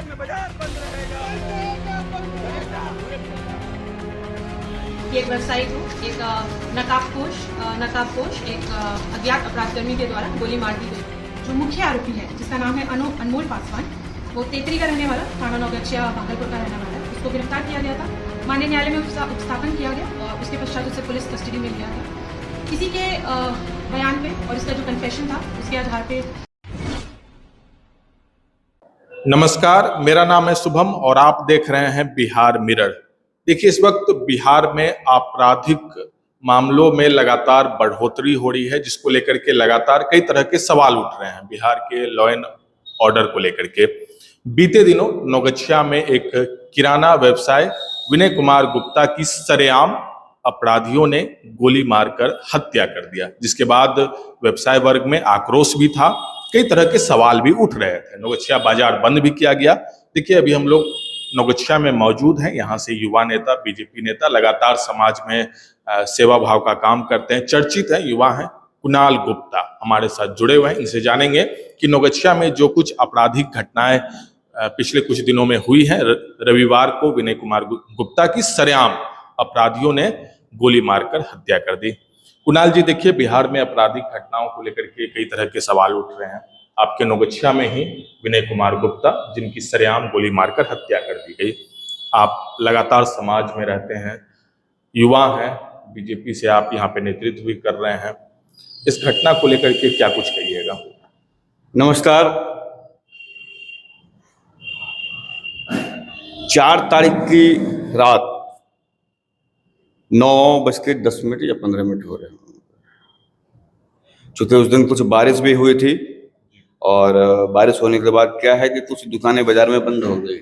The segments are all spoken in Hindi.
में बाजार बंद रहेगा। ये एक वेबसाइट हो, एक नकाबपोश एक अज्ञात अपराधकर्मी के द्वारा गोली मार दी गई। जो मुख्य आरोपी है जिसका नाम है अनमोल पासवान, वो तेतरी का रहने वाला, थाना नौगछिया भागलपुर का रहने वाला है। उसको गिरफ्तार किया गया था, माननीय न्यायालय में उपस्थापन किया गया और उसके पश्चात उसे पुलिस कस्टडी में लिया गया। किसी के बयान पे और इसका जो कन्फेशन था उसके आधार पे। नमस्कार, मेरा नाम है शुभम और आप देख रहे हैं बिहार मिरर। देखिए, इस वक्त बिहार में आपराधिक मामलों में लगातार बढ़ोतरी हो रही है, जिसको लेकर के लगातार कई तरह के सवाल उठ रहे हैं बिहार के लॉ एंड ऑर्डर को लेकर के। बीते दिनों नौगछिया में एक किराना व्यवसाय विनय कुमार गुप्ता की सरेआम अपराधियों ने गोली मारकर हत्या कर दिया, जिसके बाद व्यवसाय वर्ग में आक्रोश भी था, कई तरह के सवाल भी उठ रहे थे। नौगछिया बाजार बंद भी किया गया। देखिए, अभी हम लोग नौगछिया में मौजूद हैं। यहाँ से युवा नेता, बीजेपी नेता लगातार समाज में सेवा भाव का काम करते हैं, चर्चित है, युवा हैं, कुणाल गुप्ता हमारे साथ जुड़े हुए हैं। इनसे जानेंगे कि नौगछिया में जो कुछ आपराधिक घटनाएं पिछले कुछ दिनों में हुई हैं। रविवार को विनय कुमार गुप्ता की सरेआम अपराधियों ने गोली मारकर हत्या कर दी। कुणाल जी, देखिए, बिहार में आपराधिक घटनाओं को लेकर के कई तरह के सवाल उठ रहे हैं। आपके नौगछिया में ही विनय कुमार गुप्ता, जिनकी सरेआम गोली मारकर हत्या कर दी गई। आप लगातार समाज में रहते हैं, युवा हैं, बीजेपी से आप यहाँ पे नेतृत्व भी कर रहे हैं। इस घटना को लेकर के क्या कुछ कहिएगा? नमस्कार। 4 तारीख की रात 9:10 या 15 हो रहे हैं। चूंकि उस दिन कुछ बारिश भी हुई थी और बारिश होने के बाद क्या है कि कुछ दुकानें बाजार में बंद हो गई।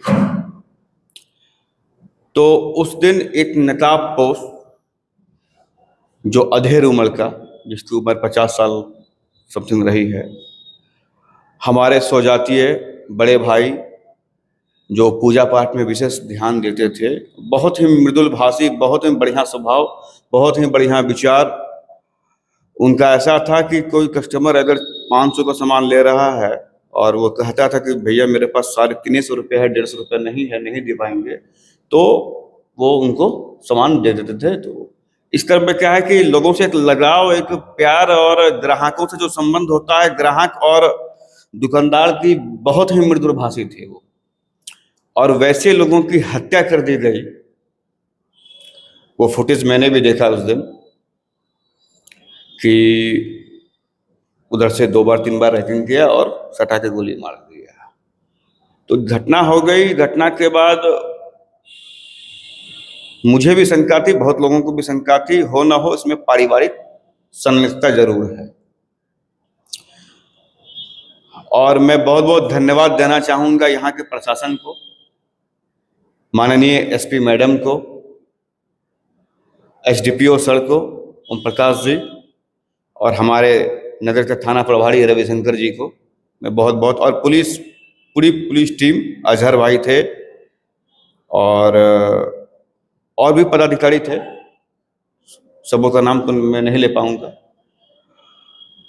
तो उस दिन एक नकाबपोश जो अधेड़ उम्र का, जिसकी उम्र 50 साल समथिंग रही है, हमारे स्वजातीय बड़े भाई जो पूजा पाठ में विशेष ध्यान देते थे, बहुत ही मृदुल भाषी, बहुत ही बढ़िया स्वभाव, बहुत ही बढ़िया विचार। उनका ऐसा था कि कोई कस्टमर अगर 500 का सामान ले रहा है और वो कहता था कि भैया मेरे पास 350 रुपये है, 150 रुपये नहीं है, नहीं दे पाएंगे, तो वो उनको सामान दे देते थे। तो इस तरह में क्या है कि लोगों से एक लगाव, एक प्यार और ग्राहकों से जो संबंध होता है, ग्राहक और दुकानदार की बहुत ही मृदुल भाषी थे वो। और वैसे लोगों की हत्या कर दी गई, वो फुटेज मैंने भी देखा उस दिन कि उधर से 2 बार 3 बार रैकिंग किया और सटा के गोली मार दिया। तो घटना हो गई। घटना के बाद मुझे भी शंका थी, बहुत लोगों को भी शंका थी, हो ना हो इसमें पारिवारिक संलिप्तता जरूर है। और मैं बहुत बहुत धन्यवाद देना चाहूंगा यहाँ के प्रशासन को, माननीय एसपी मैडम को, एसडीपीओ सर को, ओम प्रकाश जी, और हमारे नगर के थाना प्रभारी रविशंकर जी को मैं बहुत बहुत, और पूरी पुलिस टीम, अजहर भाई थे और भी पदाधिकारी थे, सबों का नाम तो मैं नहीं ले पाऊंगा।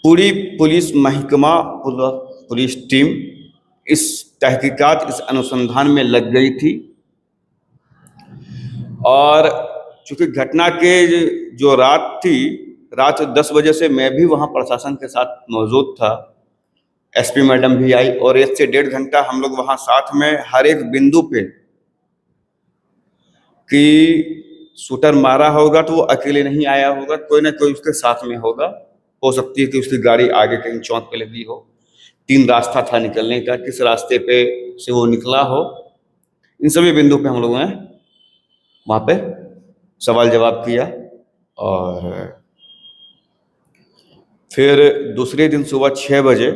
पूरी पुलिस महकमा, पुलिस टीम इस तहकीकात, इस अनुसंधान में लग गई थी। और चूंकि घटना के जो रात थी, रात 10 बजे से मैं भी वहाँ प्रशासन के साथ मौजूद था। एसपी मैडम भी आई और 1 से 1.5 घंटा हम लोग वहाँ साथ में हर एक बिंदु पे, कि शूटर मारा होगा तो वो अकेले नहीं आया होगा, कोई ना कोई उसके साथ में होगा। हो सकती है कि उसकी गाड़ी आगे कहीं चौक पे लगी हो, 3 रास्ता था निकलने का, किस रास्ते पे से वो निकला हो। इन सभी बिंदु पे हम लोगों ने वहाँ पे सवाल जवाब किया। और फिर दूसरे दिन सुबह 6 बजे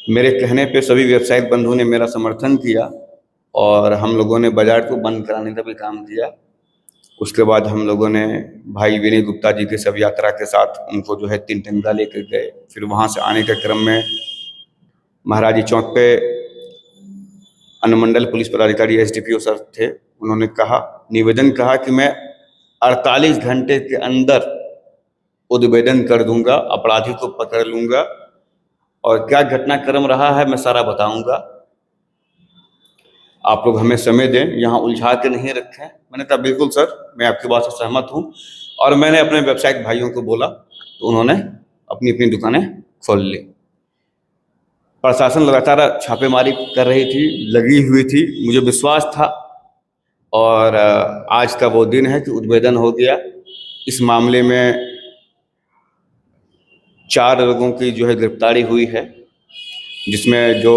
मेरे कहने पे सभी व्यवसायिक बंधुओं ने मेरा समर्थन किया और हम लोगों ने बाजार को बंद कराने का भी काम किया। उसके बाद हम लोगों ने भाई विनय गुप्ता जी के सब यात्रा के साथ उनको जो है 3 टंगा लेकर गए। फिर वहाँ से आने के क्रम में महाराजी चौक पे अनुमंडल पुलिस पदाधिकारी एसडीपीओ सर थे, उन्होंने निवेदन कहा कि मैं 48 घंटे के अंदर उद्भेदन कर दूंगा, अपराधी को पकड़ लूंगा और क्या घटनाक्रम रहा है मैं सारा बताऊंगा। आप लोग हमें समय दें, यहाँ उलझा के नहीं रखें। मैंने कहा बिल्कुल सर, मैं आपकी बात से सहमत हूँ। और मैंने अपने व्यावसायिक भाइयों को बोला तो उन्होंने अपनी अपनी दुकानें खोल ली। प्रशासन लगातार छापेमारी कर रही थी, लगी हुई थी, मुझे विश्वास था। और आज का वो दिन है कि उद्भेदन हो गया। इस मामले में 4 लोगों की जो है गिरफ्तारी हुई है, जिसमें जो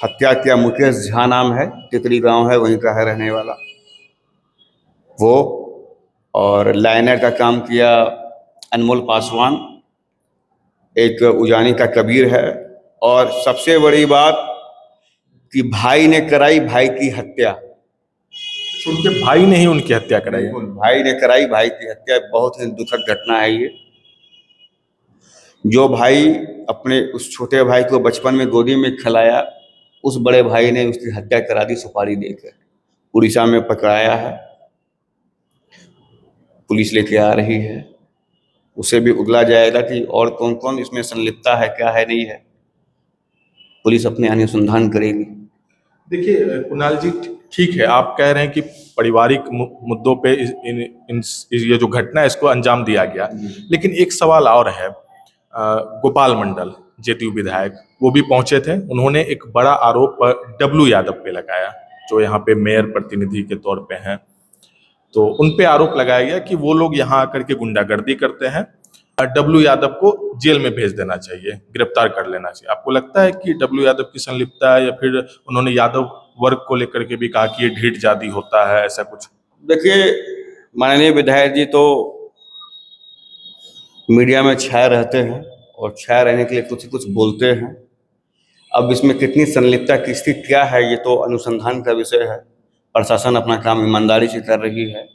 हत्या किया मुकेश झा नाम है, टिकरी गांव है, वहीं का है रहने वाला वो। और लाइनर का काम किया अनमोल पासवान, एक उजानी का कबीर है। और सबसे बड़ी बात कि भाई ने कराई भाई की हत्या। उनके भाई ने ही उनकी हत्या कराई है। बिल्कुल, भाई ने कराई भाई की हत्या। बहुत ही दुखद घटना है ये। जो भाई अपने उस छोटे भाई को बचपन में गोदी में खिलाया, उस बड़े भाई ने उसकी हत्या करा दी सुपारी देकर। उड़ीसा में पकड़ाया है, पुलिस लेके आ रही है। उसे भी उगला जाएगा कि और कौन कौन इसमें संलिप्तता है, क्या है नहीं है। पुलिस अपने अनुसंधान करेगी। देखिए कुणाल जी, ठीक है, आप कह रहे हैं कि पारिवारिक मुद्दों पे ये जो घटना है इसको अंजाम दिया गया, लेकिन एक सवाल और है। गोपाल मंडल जेडीयू विधायक वो भी पहुंचे थे। उन्होंने एक बड़ा आरोप डब्लू यादव पे लगाया, जो यहाँ पे मेयर प्रतिनिधि के तौर पे हैं। तो उन पे आरोप लगाया गया कि वो लोग यहाँ आकर के गुंडागर्दी करते हैं। डब्लू यादव को जेल में भेज देना चाहिए, गिरफ्तार कर लेना चाहिए। आपको लगता है कि डब्लू यादव की संलिप्तता है, या फिर उन्होंने यादव वर्ग को लेकर के भी कहा कि ये ढीठ जाति होता है, ऐसा कुछ? देखिए, माननीय विधायक जी तो मीडिया में छाए रहते हैं और छाए रहने के लिए कुछ कुछ बोलते हैं। अब इसमें कितनी संलिप्तता किसकी क्या है, ये तो अनुसंधान का विषय है। प्रशासन अपना काम ईमानदारी से कर रही है।